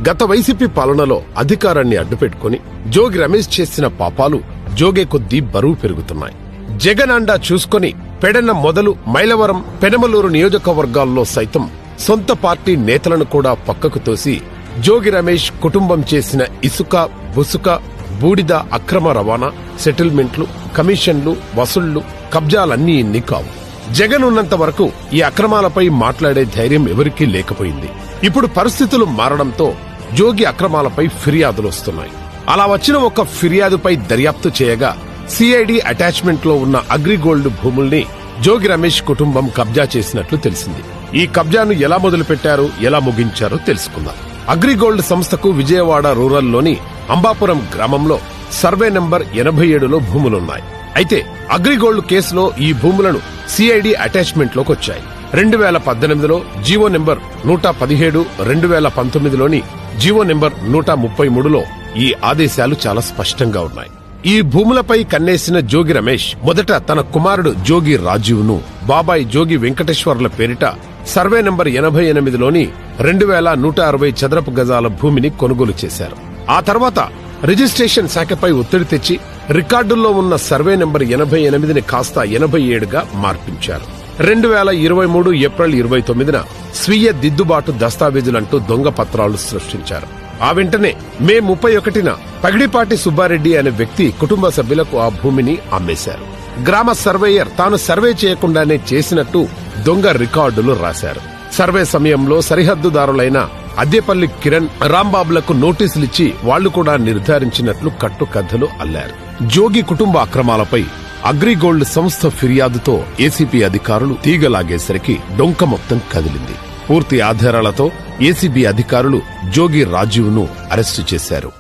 గత వైసీపీ పాలనలో అధికారాన్ని అడ్డుపెట్టుకుని జోగి రమేష్ చేసిన పాపాలు జోగే కొద్దీ బరువు పెరుగుతున్నాయి. జగన్ అండా చూసుకుని పెడన మొదలు మైలవరం, పెనమలూరు నియోజకవర్గాల్లో సైతం సొంత పార్టీ నేతలను కూడా పక్కకు తోసి జోగి రమేష్ కుటుంబం చేసిన ఇసుక, బుసుక, బూడిద అక్రమ రవాణా, సెటిల్మెంట్లు, కమిషన్లు, వసూళ్లు, కబ్జాలన్నీ ఇన్ని కావు. జగన్ ఉన్నంత వరకు ఈ అక్రమాలపై మాట్లాడే ధైర్యం ఎవరికీ లేకపోయింది. ఇప్పుడు పరిస్థితులు మారడంతో జోగి అక్రమాలపై ఫిర్యాదులొస్తున్నాయి. అలా వచ్చిన ఒక ఫిర్యాదుపై దర్యాప్తు చేయగా సిఐడి అటాచ్మెంట్ లో ఉన్న అగ్రిగోల్డ్ భూముల్ని జోగి రమేష్ కుటుంబం కబ్జా చేసినట్లు తెలిసింది. ఈ కబ్జాను ఎలా మొదలుపెట్టారు, ఎలా ముగించారో తెలుసుకుందాం. అగ్రిగోల్డ్ సంస్థకు విజయవాడ రూరల్లోని అంబాపురం గ్రామంలో సర్వే నంబర్ 87లో భూములున్నాయి. అయితే అగ్రిగోల్డ్ కేసులో ఈ భూములను సిఐడి అటాచ్మెంట్ లోకి వచ్చాయి. 2018లో జీవో నెంబర్ 117, 2019లోని జీవో నెంబర్ 133లో ఈ ఆదేశాలు చాలా స్పష్టంగా ఉన్నాయి. ఈ భూములపై కన్నేసిన జోగి రమేష్ మొదట తన కుమారుడు జోగి రాజీవ్ను బాబాయ్ జోగి వెంకటేశ్వర్ల పేరిట సర్వే నంబర్ 88లోని 2160 చదరపు గజాల భూమిని కొనుగోలు చేశారు. ఆ తర్వాత రిజిస్ట్రేషన్ శాఖపై ఒత్తిడి తెచ్చి రికార్డుల్లో ఉన్న సర్వే నంబర్ 88ని కాస్త 87గా మార్పించారు. 2023 ఏప్రిల్ 29న స్వీయ దిద్దుబాటు దస్తావేజులంటూ దొంగ పత్రాలు సృష్టించారు. ఆ వెంటనే మే 31న పగిడిపాటి సుబ్బారెడ్డి అనే వ్యక్తి కుటుంబ సభ్యులకు ఆ భూమిని అమ్మేశారు. గ్రామ సర్వేయర్ తాను సర్వే చేయకుండానే చేసినట్టు దొంగ రికార్డులు రాశారు. సర్వే సమయంలో సరిహద్దుదారులైన అద్దేపల్లి కిరణ్, రాంబాబులకు నోటీసులిచ్చి వాళ్లు కూడా నిర్ధారించినట్లు కట్టుకథలు అల్లారు. జోగి కుటుంబ అక్రమాలపై అగ్రిగోల్డ్ సంస్థ ఫిర్యాదుతో ఏసీబీ అధికారులు తీగలాగేసరికి డొంక మొత్తం కదిలింది. పూర్తి ఆధారాలతో ఏసీబీ అధికారులు జోగి రాజీవ్ను అరెస్టు చేశారు.